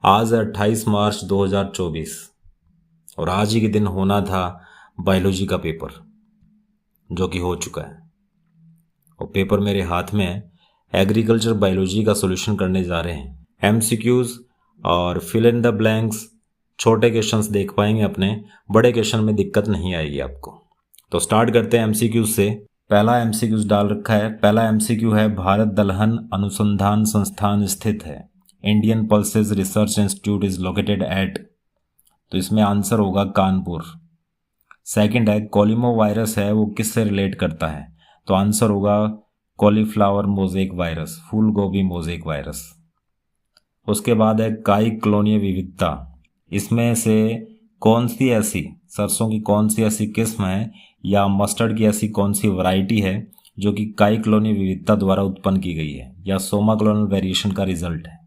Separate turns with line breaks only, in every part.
आज 28 मार्च 2024 और आज ही के दिन होना था बायोलॉजी का पेपर, जो कि हो चुका है। और पेपर मेरे हाथ में है। एग्रीकल्चर बायोलॉजी का सॉल्यूशन करने जा रहे हैं। एमसीक्यूज और फिल इन द ब्लैंक्स, छोटे क्वेश्चंस देख पाएंगे अपने, बड़े क्वेश्चन में दिक्कत नहीं आएगी आपको। तो स्टार्ट करते हैं एमसीक्यूज से। पहला एमसीक्यूज डाल रखा है। पहला एमसीक्यू है, भारत दलहन अनुसंधान संस्थान स्थित है। Indian pulses research institute is located at, तो इसमें आंसर होगा कानपुर। सेकंड है, कोलिमो वायरस है वो किससे रिलेट करता है, तो आंसर होगा कॉलीफ्लावर मोजेक वायरस, फूल गोभी मोजेक वायरस। उसके बाद है काई क्लोनीय विविधता, इसमें से कौन सी ऐसी सरसों की कौन सी ऐसी किस्म है या मस्टर्ड की ऐसी कौन सी वैरायटी है जो कि काई क्लोनीय विविधता द्वारा उत्पन्न की गई है या सोमा क्लोनल वेरिएशन का रिजल्ट है,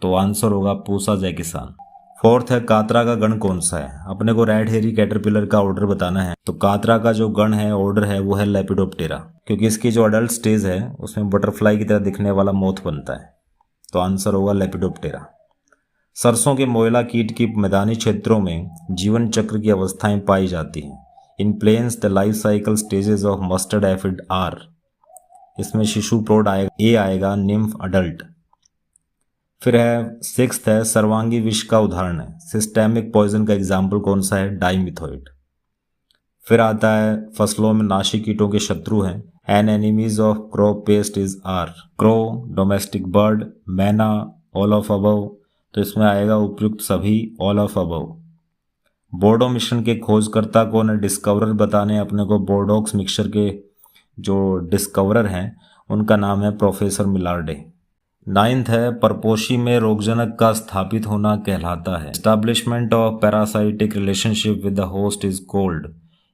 तो आंसर होगा पूसा जय किसान। फोर्थ है, कातरा का गण कौन सा है। अपने को रेड हेरी कैटरपिलर का ऑर्डर बताना है, तो कातरा का जो गण है, ऑर्डर है, वो है लेपिडोप्टेरा, क्योंकि इसकी जो अडल्ट स्टेज है उसमें बटरफ्लाई की तरह दिखने वाला मोथ बनता है, तो आंसर होगा लेपिडोप्टेरा। सरसों के मोयला कीट की मैदानी क्षेत्रों में जीवन चक्र की अवस्थाएं पाई जाती हैं। In plains the life cycle stages of mustard aphid are, इसमें शिशु प्रौढ़ आएगा, ए आएगा, निम्फ अडल्ट। फिर है सिक्स्थ है, सर्वांगी विष का उदाहरण है। सिस्टेमिक पॉइजन का एग्जाम्पल कौन सा है, डाइमिथोइड। फिर आता है, फसलों में नाशी कीटों के शत्रु हैं। An enemies of crop pest is are, crow, domestic bird, myna, all of above, तो इसमें आएगा उपयुक्त सभी, ऑल ऑफ अबव। बोर्डो मिश्रण के खोजकर्ता कौन है, डिस्कवरर बताने अपने को। बोर्डोक्स मिक्सचर के जो डिस्कवरर हैं उनका नाम है प्रोफेसर मिलार्डे। नाइन्थ है, परपोषी में रोगजनक का स्थापित होना कहलाता है। Establishment of parasitic relationship with the host is called,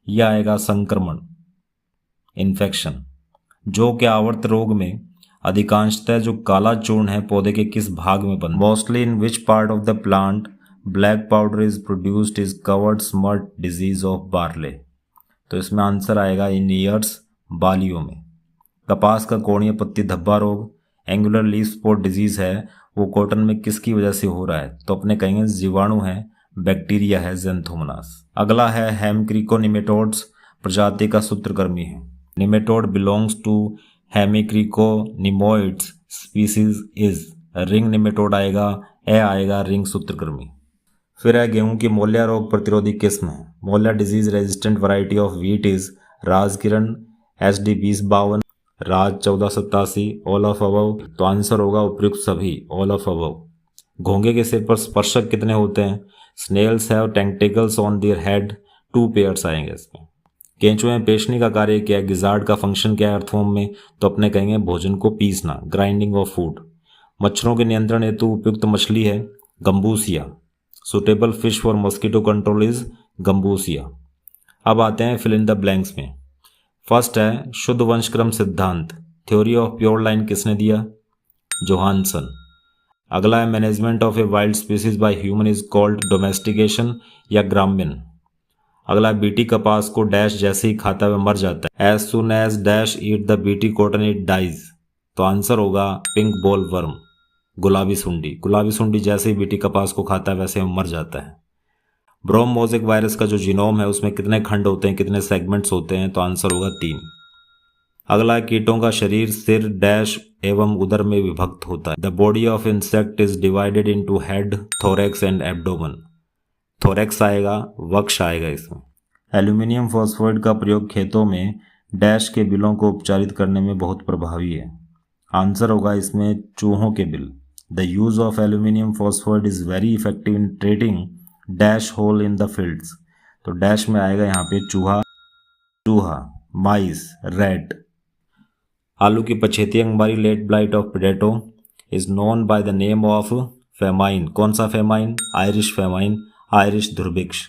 यह आएगा संक्रमण, इन्फेक्शन। जो के आवर्त रोग में अधिकांशतः जो काला चूर्ण है पौधे के किस भाग में बनता है। Mostly in which part of the plant black powder is produced is covered smut disease of barley, तो इसमें आंसर आएगा इन ईयर्स, बालियों में। कपास का कोणीय पत्ती धब्बा रोग, एंगुलर लीफ स्पॉट डिजीज है, वो कॉटन में किसकी वजह से हो रहा है, तो अपने कहेंगे जीवाणु है, बैक्टीरिया है, ज़ेंथोमोनास। अगला है, हेमक्रिको निमेटोड्स प्रजाति का सूत्रकृमि है। Nematode belongs to hemicriconemoides species is, ring nematode आएगा, ए आएगा, रिंग सूत्रकृमि। फिर है, गेहूं की मोलिया रोग प्रतिरोधी किस्म है। Molya disease resistant variety of wheat is Rajkiran SD 2052, Raj 1487, all of above, तो आंसर होगा उपयुक्त सभी, ऑल ऑफ अबव। घोंगे के सिर पर स्पर्शक कितने होते हैं, snails have tentacles on their head, 2 pairs आएंगे इसमें। केंचुए में पेशनी का कार्य क्या है, गिजार्ड का फंक्शन क्या है अर्थफॉर्म में, तो अपने कहेंगे भोजन को पीसना, ग्राइंडिंग ऑफ फूड। मच्छरों के नियंत्रण हेतु उपयुक्त मछली है gambusia, suitable fish for mosquito control is gambusia. अब आते हैं फिल इन द ब्लैंक्स में। फर्स्ट है, शुद्ध वंशक्रम सिद्धांत, थ्योरी ऑफ प्योर लाइन किसने दिया, जोहानसन। अगला है, management of a wild species by human is called domestication या ग्राम्यन। अगला, बीटी कपास को डैश जैसे ही खाता हुआ मर जाता है, as soon as dash eat the BT cotton it dies, तो आंसर होगा पिंक बॉल वर्म, गुलाबी सुंडी। गुलाबी सुंडी जैसे ही बीटी कपास को खाता है वैसे मर जाता है। ब्रोम मोजेक वायरस का जो जीनोम है उसमें कितने खंड होते हैं, कितने सेगमेंट्स होते हैं, तो आंसर होगा 3। अगला, कीटों का शरीर सिर डैश एवं उदर में विभक्त होता है। The body of insect is divided into head, thorax and abdomen, thorax आएगा, वक्ष आएगा इसमें। एल्यूमिनियम फॉस्फोइड का प्रयोग खेतों में डैश के बिलों को उपचारित करने में बहुत प्रभावी है, आंसर होगा इसमें चूहों के बिल। The use of aluminium phosphide is very effective in treating dash hole in the fields, तो डैश में आएगा यहाँ पे चूहा, माइस, रैट। आलू की पछेती अंगमारी late blight of potato is known by the name of famine, कौन सा फेमाइन, आयरिश फेमाइन, आयरिश दुर्भिक्ष।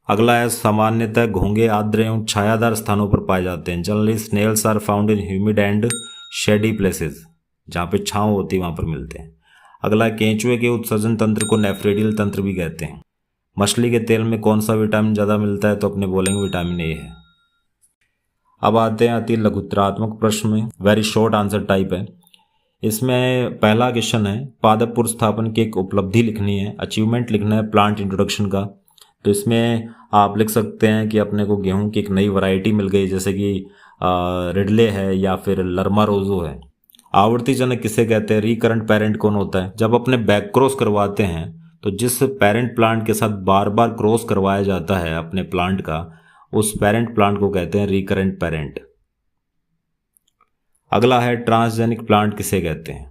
अगला है, सामान्यतः घोंगे आर्द्र एवं छायादार स्थानों पर पाए जाते हैं। Generally snails are found in humid and shady places, जहाँ पे छांव होती है वहाँ पर मिलते हैं। अगला, केंचुए के उत्सर्जन तंत्र को नेफ्रेडियल तंत्र भी कहते हैं। मछली के तेल में कौन सा विटामिन ज़्यादा मिलता है, तो अपने बोलेंगे विटामिन ए है। अब आते हैं अति लघुत्रात्मक प्रश्न में, वेरी शॉर्ट आंसर टाइप है। इसमें पहला क्वेश्चन है, पादप पुनर्स्थापन की एक उपलब्धि लिखनी है, अचीवमेंट लिखना है प्लांट इंट्रोडक्शन का। तो इसमें आप लिख सकते हैं कि अपने को गेहूं की एक नई वैरायटी मिल गई, जैसे कि रिडले है या फिर लर्मा रोजो है। आवर्ती जनक किसे कहते हैं? रिकरेंट पेरेंट कौन होता है? जब अपने बैक क्रॉस करवाते हैं तो जिस पेरेंट प्लांट के साथ बार बार क्रॉस करवाया जाता है अपने प्लांट का, उस पेरेंट प्लांट को कहते हैं रिकरेंट पेरेंट। अगला है, ट्रांसजेनिक प्लांट किसे कहते हैं?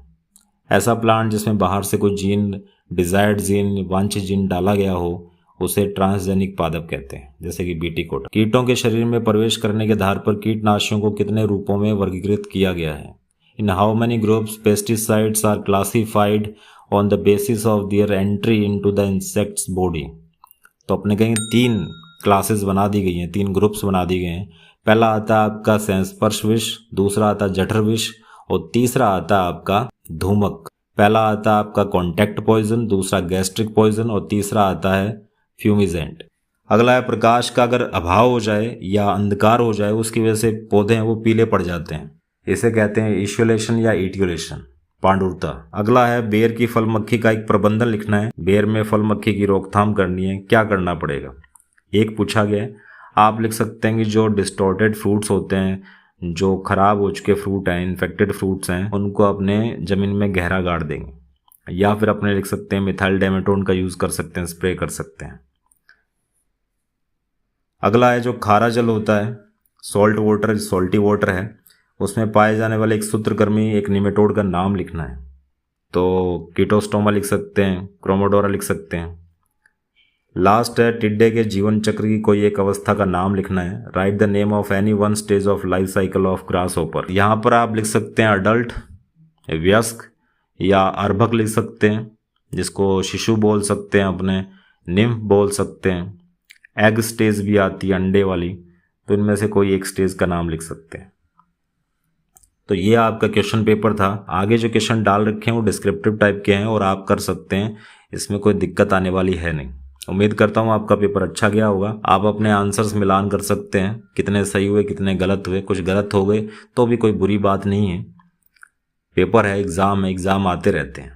ऐसा प्लांट जिसमें बाहर से कोई जीन, डिजायर्ड जीन, वांछित जीन डाला गया हो, उसे ट्रांसजेनिक पादप कहते हैं, जैसे कि बीटी कोटा। कीटों के शरीर में प्रवेश करने के आधार पर कीटनाशियों को कितने रूपों में वर्गीकृत किया गया है? In how many groups pesticides are classified on the basis of their entry into the insects body? तो अपने कहीं 3 क्लासेस बना दी गई हैं, 3 ग्रुप्स बना दिए गए हैं। पहला आता है आपका संस्पर्श विष, दूसरा आता है जठर विष और तीसरा आता है आपका धूमक। पहला आता है आपका कॉन्टैक्ट पॉइजन, दूसरा गैस्ट्रिक पॉइजन और तीसरा आता है फ्यूमिजेंट। अगला है, प्रकाश का अगर अभाव हो जाए या अंधकार हो जाए उसकी वजह से पौधे हैं वो पीले पड़ जाते हैं, इसे कहते हैं इशोलेशन या इटियोलेशन, पांडुरता। अगला है, बेर की फल मक्खी का एक प्रबंधन लिखना है। बेर में फल मक्खी की रोकथाम करनी है, क्या करना पड़ेगा? एक पूछा गया है, आप लिख सकते हैं कि जो डिस्टॉर्टेड फ्रूट्स होते हैं, जो खराब हो चुके फ्रूट हैं, इन्फेक्टेड फ्रूट्स हैं, उनको अपने ज़मीन में गहरा गाड़ देंगे, या फिर अपने लिख सकते हैं मिथाइल डाइमेटोन का यूज़ कर सकते हैं, स्प्रे कर सकते हैं। अगला है, जो खारा जल होता है, सॉल्ट वाटर, सॉल्टी वाटर है, उसमें पाए जाने वाले एक सूत्रकृमि, एक निमेटोड का नाम लिखना है। तो कीटोस्टोमा लिख सकते हैं, क्रोमोडोरा लिख सकते हैं। लास्ट है, टिड्डे के जीवन चक्र की कोई एक अवस्था का नाम लिखना है। Right the name of any one stage of life cycle of grass hopper. यहाँ पर आप लिख सकते हैं अडल्ट, वयस्क या अर्भक लिख सकते हैं, जिसको शिशु बोल सकते हैं, अपने निम्फ बोल सकते हैं। एग स्टेज भी आती है, अंडे वाली, तो इनमें से कोई एक स्टेज का नाम लिख सकते हैं। तो ये आपका क्वेश्चन पेपर था। आगे जो क्वेश्चन डाल रखे हैं वो डिस्क्रिप्टिव टाइप के हैं और आप कर सकते हैं, इसमें कोई दिक्कत आने वाली है नहीं। उम्मीद करता हूँ आपका पेपर अच्छा गया होगा। आप अपने आंसर्स मिलान कर सकते हैं, कितने सही हुए कितने गलत हुए। कुछ गलत हो गए तो भी कोई बुरी बात नहीं है, पेपर है, एग्ज़ाम है, एग्ज़ाम आते रहते हैं।